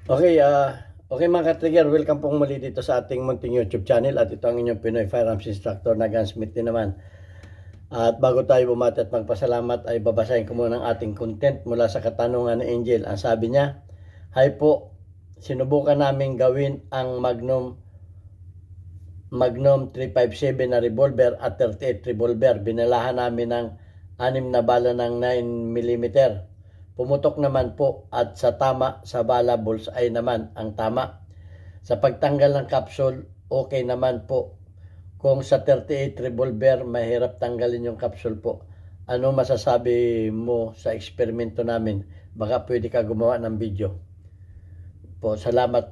Okay mga ka-trigger, welcome pong muli dito sa ating munting YouTube channel at ito ang inyong Pinoy Firearms Instructor na Gunsmith din naman. At bago tayo bumati at magpasalamat ay babasahin ko muna ang ating content mula sa katanungan ni Angel. Ang sabi niya, "Hi po, sinubukan namin gawin ang Magnum 357 na revolver at 38 revolver. Binalahan namin ng 6 na bala ng 9mm. Pumutok naman po at sa tama sa bala bullseye naman ang tama. Sa pagtanggal ng capsule, okay naman po. Kung sa 38 revolver, mahirap tanggalin yung capsule po. Ano masasabi mo sa eksperimento namin? Baka pwede ka gumawa ng video." Po, salamat.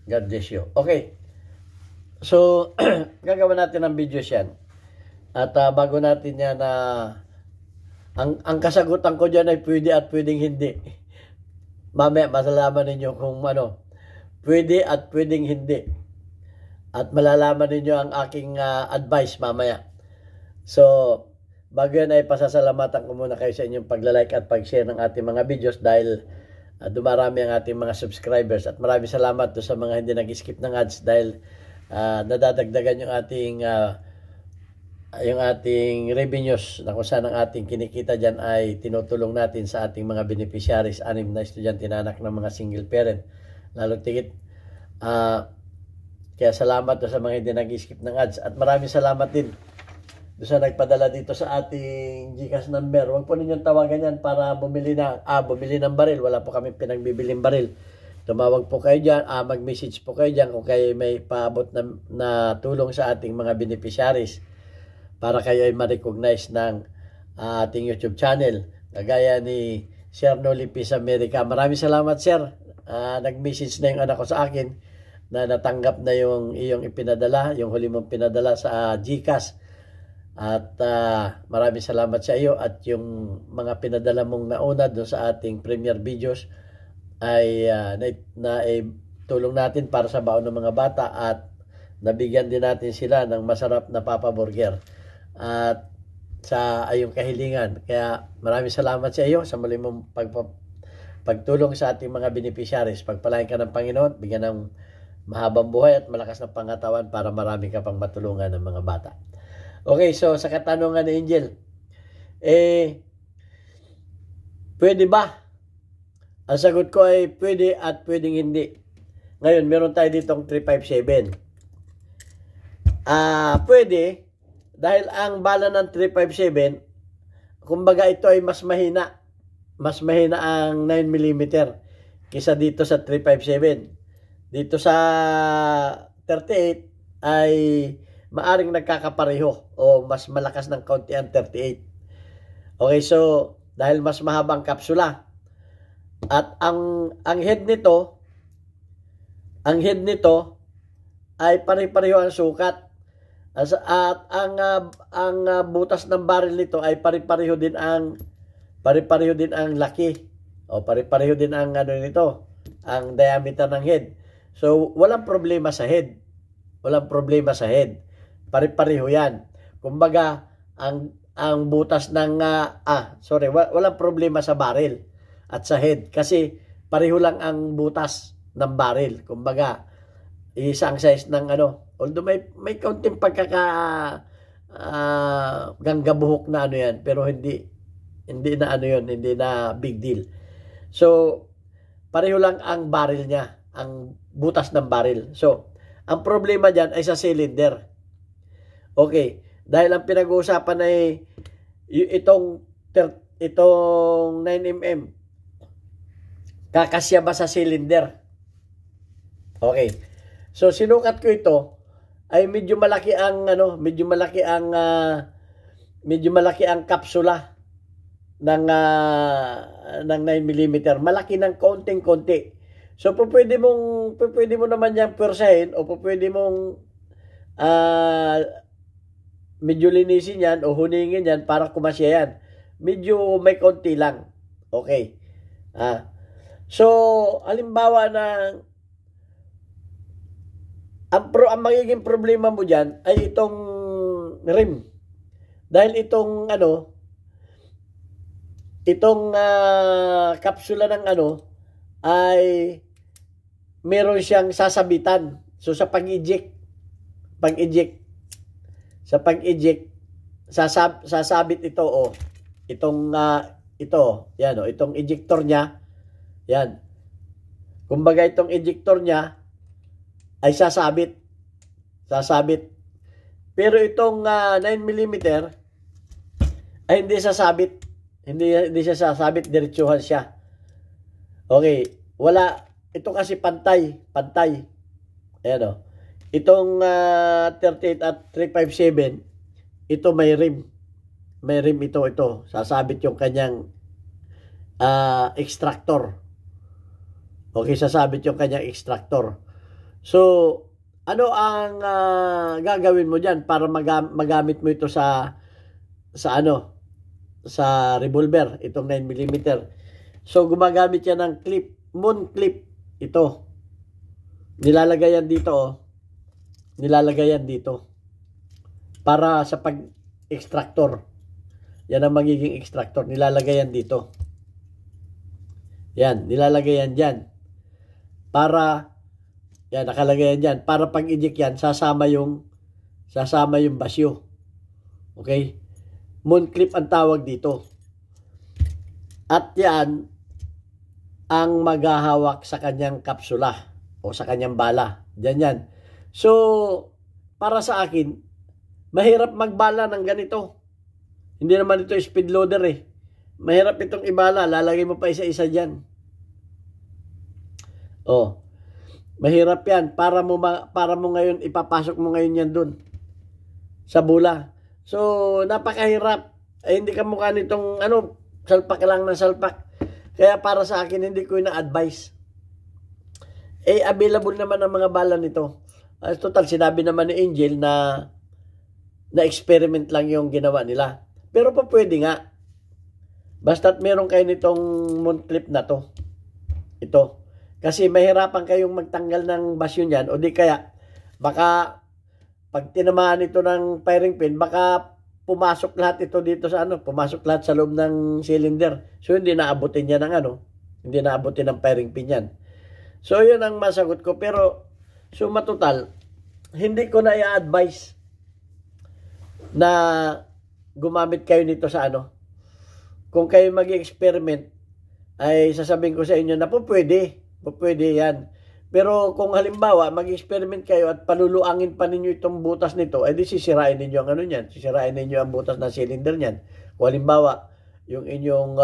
God bless you. Okay. So, gagawa natin ng videos yan. At bago natin yan ang kasagutan ko dyan ay pwede at pwedeng hindi. Mamaya masalaman ninyo kung pwede at pwedeng hindi. At malalaman ninyo ang aking advice mamaya. So, bago yan ay pasasalamatan ko muna kayo sa inyong paglalike at pag-share ng ating mga videos dahil dumarami ang ating mga subscribers. At maraming salamat doon sa mga hindi nag-skip ng ads dahil nadadagdagan yung ating revenues na kung saan ang ating kinikita dyan ay tinutulong natin sa ating mga beneficiaries, 6 na estudyante na anak ng mga single parent. Lalo tigit, kaya salamat sa mga hindi nag-skip ng ads. At maraming salamat din doon sa nagpadala dito sa ating GCash number. Huwag po ninyong tawagan yan para bumili ng baril. Wala po kami pinagbibiling baril. Tumawag po kayo dyan, mag-message po kayo dyan kung kayo may paabot na tulong sa ating mga beneficiaries para kayo ay ma-recognize ng ating YouTube channel. Kagaya ni Sir Noli Peace America. Maraming salamat, Sir. Nag-message na yung anak ko sa akin na natanggap na yung iyong ipinadala, yung huli mong pinadala sa GCash. At maraming salamat sa iyo at yung mga pinadala mong nauna doon sa ating premiere videos ay tulong natin para sa baon ng mga bata at nabigyan din natin sila ng masarap na Papa Burger at sa ayong kahilingan. Kaya maraming salamat sa iyo sa muli mong pagtulong sa ating mga beneficiaries. Pagpalain ka ng Panginoon, bigyan ng mahabang buhay at malakas na pangatawan para marami ka pang matulungan ng mga bata. Okay, so sa katanungan ni Angel, pwede ba? Ang sagot ko ay pwede at pwedeng hindi. Ngayon, meron tayo ditong 357. Pwede, dahil ang bala ng 357, kumbaga ito ay mas mahina. Mas mahina ang 9mm kaysa dito sa 357. Dito sa 38 ay maaring nagkakapareho o mas malakas ng kaunti ang 38. Okay, so dahil mas mahabang kapsula at ang head nito ay pare-pareho ang sukat. At ang butas ng baril nito ay pare-pareho din ang laki o pare-pareho din ang ang diameter ng head. So walang problema sa head. Pare-pareho yan. Kumbaga ang butas ng walang problema sa baril at sa head kasi pareho lang ang butas ng baril. Kumbaga isang size ng although may kaunting ganggabuhok na yan, pero hindi na big deal. So pareho lang ang baril niya, ang butas ng baril. So ang problema diyan ay sa cylinder. Okay, dahil ang pinag-uusapan ay itong 9mm kakasya ba sa cylinder? Okay. So sinukat ko ito ay medyo malaki ang kapsula ng 9mm. Malaki ng konting-konti. So pwede mo naman yang pwersahin o pwede mong medyo linisin yan o huningin yan para kumasya yan. Medyo may konti lang. Okay. So halimbawa na ang magiging problema mo dyan ay itong rim. Dahil itong kapsula ng ay meron siyang sasabitan. So sa pag-eject, sa pag-eject, sasabit ito, oh. Itong ejector niya, yan. Kumbaga itong ejector niya ay sasabit. Pero itong 9mm ay hindi sasabit. Hindi siya sasabit, diretsuhan siya. Okay, wala. Ito kasi pantay. Ayan o. Itong 38 at 357, ito may rim. May rim ito. Sasabit yung kanyang extractor. Okay, sasabit yung kanyang extractor. So, ano ang gagawin mo dyan para magamit mo ito sa revolver, itong 9mm. So, gumagamit yan ng clip, moon clip. Ito. Nilalagay yan dito, oh. Nilalagay yan dito. Para sa pag-extractor. Yan ang magiging extractor. Nilalagay yan dito. Yan, nilalagay yan dyan. Para, yan, nakalagay yan dyan. Para pag-eject yan, sasama yung basyo. Okay? Moon clip ang tawag dito. At yan ang maghahawak sa kanyang kapsula o sa kanyang bala. Yan. So, para sa akin, mahirap magbala ng ganito. Hindi naman ito speed loader eh. Mahirap itong ibala. Lalagay mo pa isa-isa dyan. Oh. Mahirap yan. Para mo ngayon, ipapasok mo ngayon yan dun. Sa bula. So, napakahirap. Hindi ka mukha nitong, salpak lang ng salpak. Kaya para sa akin, hindi ko na-advise. Available naman ang mga bala nito. Total, sinabi naman ni Angel na experiment lang yung ginawa nila. Pero pa pwede nga. Basta't meron kayo nitong moon clip na to. Ito. Kasi mahirapan kayong magtanggal ng basyo niyan. O di kaya, baka pag tinamaan ito ng firing pin, baka pumasok lahat ito dito sa pumasok lahat sa loob ng cylinder. So, hindi naabutin niya ng hindi naabutin ng firing pin yan. So, yun ang masagot ko. Pero, suma total, hindi ko na i-advise na gumamit kayo nito sa Kung kayo mag-experiment, ay sasabihin ko sa inyo na pwede yan. Pero kung halimbawa, mag-experiment kayo at paluluangin pa ninyo itong butas nito, di sisirain ninyo ang niyan. Sisirain ninyo ang butas ng cylinder niyan. Kung halimbawa, yung inyong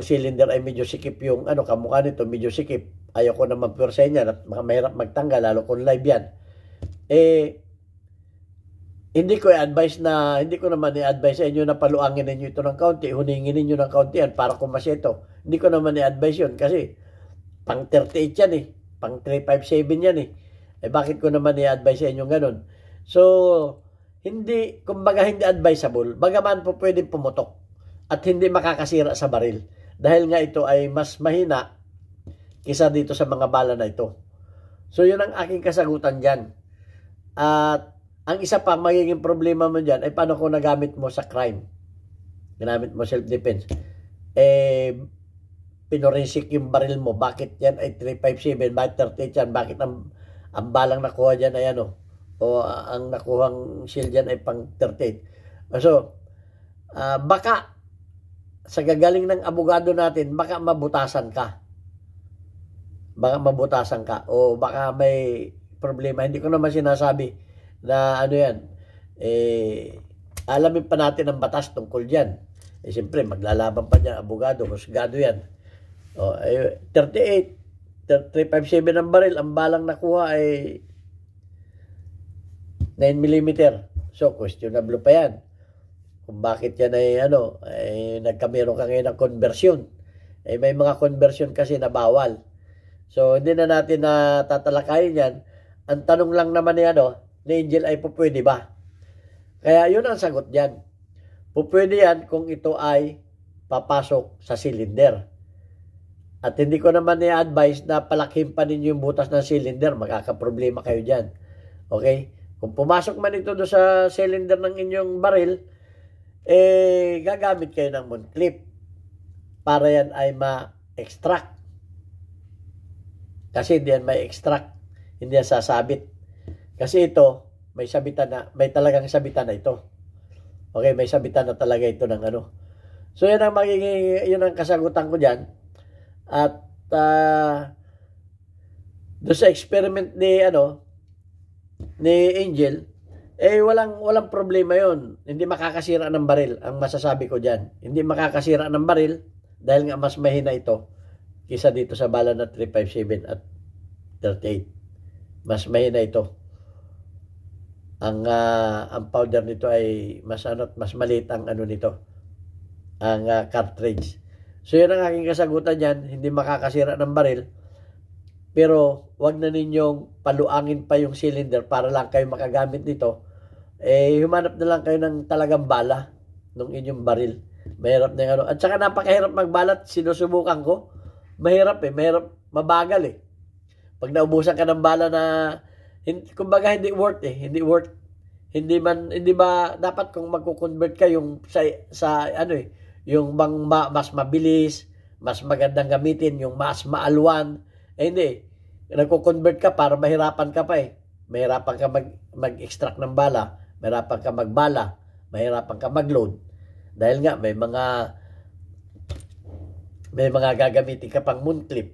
cylinder ay medyo sikip yung kamukha nito, medyo sikip. Ayaw ko na magpwersa niyan at mahirap magtanggal, lalo kung live yan. Hindi ko naman i-advise sa inyo na paluangin ninyo ito ng kaunti, huningin ninyo ng kaunti yan para kumasya ito. Hindi ko naman i-advise yun kasi pang 38 yan eh. Pang 357 yan eh. Bakit ko naman i-advise sa inyo ganun? So, kumbaga hindi advisable. Bagaman po pwedeng pumutok at hindi makakasira sa baril. Dahil nga ito ay mas mahina kisa dito sa mga bala na ito. So, yun ang aking kasagutan dyan. At ang isa pa magiging problema mo dyan ay paano kung nagamit mo sa crime. Ginamit mo self-defense. Pinorinsik yung baril mo. Bakit yan ay 357? Bakit 38 yan? Bakit ang balang nakuha dyan ay o ang nakuhang shield dyan ay pang 38? So, baka sa gagaling ng abogado natin, baka mabutasan ka. O baka may problema. Hindi ko naman sinasabi na yan. Alamin pa natin ang batas tungkol dyan. Siyempre, maglalaban pa dyan, abogado, husgado yan. 38, 357 ang baril, ang balang nakuha ay 9mm. So, questionable pa yan. Kung bakit yan ay nagkamero ka ngayon ng conversion. May mga conversion kasi na bawal. So, hindi na natin tatalakayin yan. Ang tanong lang naman ni Angel ay pwede ba? Kaya yun ang sagot dyan. Pwede yan kung ito ay papasok sa cylinder. At hindi ko naman i-advise na palakihin pa ninyo yung butas ng cylinder. Magkakaproblema kayo dyan. Okay? Kung pumasok man ito doon sa cylinder ng inyong baril, gagamit kayo ng moon clip para yan ay ma-extract. Kasi hindi yan may extract, hindi yan sasabit. Kasi ito, may sabitan na, may talagang sabitan na ito. Okay, may sabitan na talaga ito ng ano. So yan ang magiging, yun ang kasagutan ko dyan. At doon sa experiment ni Angel, walang problema yon. Hindi makakasira ng baril. Ang masasabi ko diyan, hindi makakasira ng baril dahil nga mas mahina ito kisa dito sa bala na 357 at 38. Mas mahina ito. Ang powder nito ay mas maliit ang nito, ang cartridge. So yun ang aking kasagutan diyan, hindi makakasira ng baril. Pero wag na ninyong paluangin pa yung cylinder para lang kayo makagamit nito. Humanap na lang kayo ng talagang bala ng inyong baril. Mahirap na yung At saka napakahirap magbalat. Sinusubukan ko. Mahirap mahirap, mabagal Pag naubusan ka ng bala na, kumbaga hindi worth Hindi worth. Hindi ba dapat kung magko-convert ka yung yung mas mabilis, mas magandang gamitin, yung mas maalwan. Hindi. Nagko-convert ka para mahirapan ka pa Mahirapan ka mag-extract ng bala. Mahirapan ka magbala. Mahirapan ka mag-load. Dahil nga, may mga gagamitin ka pang moon clip.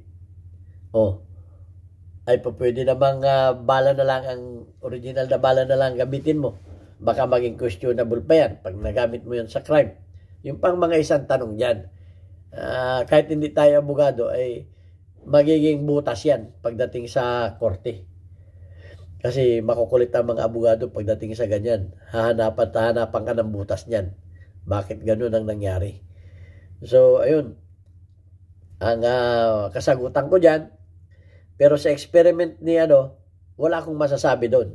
Ay pwede namang bala na lang, ang original na bala na lang gamitin mo. Baka maging questionable pa yan pag nagamit mo yan sa crime. Yung pang mga isang tanong yan. Kahit hindi tayo abogado, ay magiging butas yan pagdating sa korte. Kasi makukulit ang mga abogado pagdating sa ganyan. Hahanapan ka ng butas niyan. Bakit ganun ang nangyari? So, ayun. Ang kasagutan ko dyan. Pero sa experiment ni wala akong masasabi doon.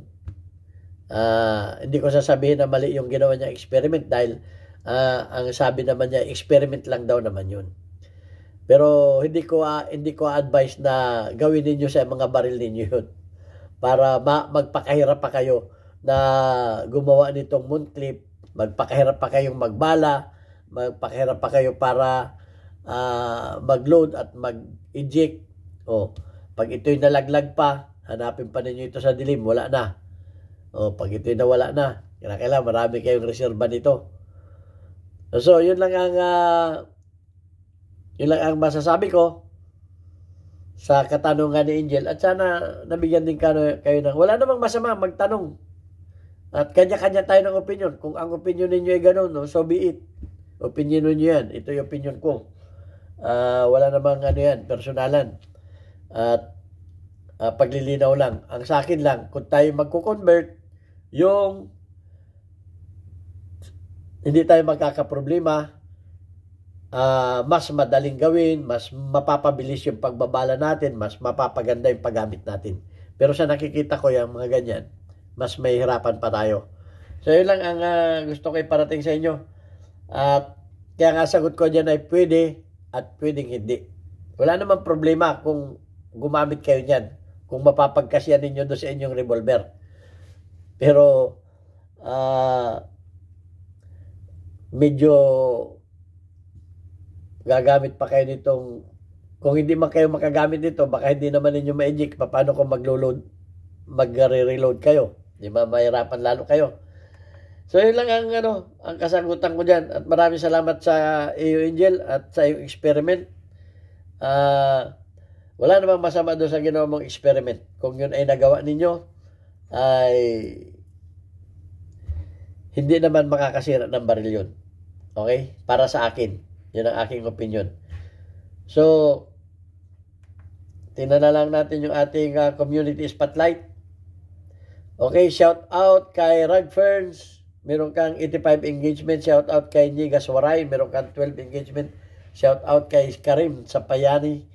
Hindi ko sasabihin na mali yung ginawa niya experiment dahil ang sabi naman niya, experiment lang daw naman yun. Pero hindi ko advise na gawin ninyo sa mga baril ninyo yun. Para magpakahirap pa kayo na gumawa nitong moon clip, magpakahirap pa kayong magbala, magpakahirap pa kayo para mag-load at mag-eject. Pag ito'y nalaglag pa, hanapin pa ninyo ito sa dilim, wala na. Pag ito'y nawala na, kailangan marami kayong reserva nito. So, yun lang ang masasabi ko sa katanungan ni Angel. At sana nabigyan din kayo ng, wala namang masama magtanong. At kanya-kanya tayo ng opinion. Kung ang opinion ninyo ay ganun, so be it. Opinion ninyo yan. Ito yung opinion ko. Wala namang yan, personalan. At paglilinaw lang. Ang sa akin lang, kung tayo magko-convert, yung hindi tayo magkakaproblema, mas madaling gawin, mas mapapabilis yung pagbabala natin, mas mapapaganda yung paggamit natin. Pero sa nakikita ko yung mga ganyan, mas may hirapan pa tayo. So yun lang ang gusto ko iparating sa inyo. At kaya nga sagot ko dyan ay pwede at pwedeng hindi. Wala namang problema kung gumamit kayo niyan, kung mapapagkasya ninyo doon sa inyong revolver. Pero medyo gagamit pa kayo nitong, kung hindi man kayo makagamit nito, baka hindi naman ninyo ma-eject. Paano kung magre-reload kayo? Di ba, mahirapan lalo kayo. So yun lang ang kasagutan ko dyan. At maraming salamat sa iyo, Angel, at sa iyong experiment. Wala namang masama doon sa ginawa mong experiment. Kung yun ay nagawa ninyo, ay hindi naman makakasira ng baril yun. Okay? Para sa akin. Yun ang aking opinion. So, tingnan na lang natin yung ating community spotlight. Okay, shout out kay Ragferns. Meron kang 85 engagement. Shout out kay Nigas Waray. Meron kang 12 engagement. Shout out kay Karim Sapayani.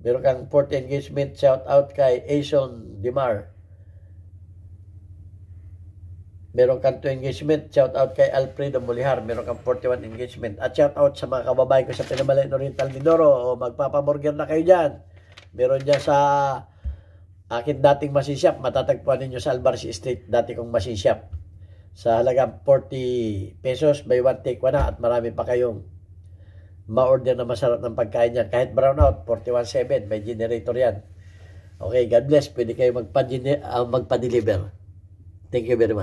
Meron kang 40 engagement. Shout out kay Ason Dimar. Meron kang 2 engagement. Shout out kay Alfredo Mulihar. Meron kang 41 engagement. At shout out sa mga kababayan ko sa Pinamalayan Oriental Mindoro. O magpapaburger na kayo dyan. Meron dyan sa akin dating machine shop. Matatagpuan ninyo sa Albarci Street. Dati kong machine shop. Sa halagang 40 pesos. Buy one take one na. At marami pa kayong ma-order na masarap ng pagkain yan. Kahit brownout, 41.7. May generator yan. Okay, God bless. Pwede kayo magpa-deliver. Thank you very much.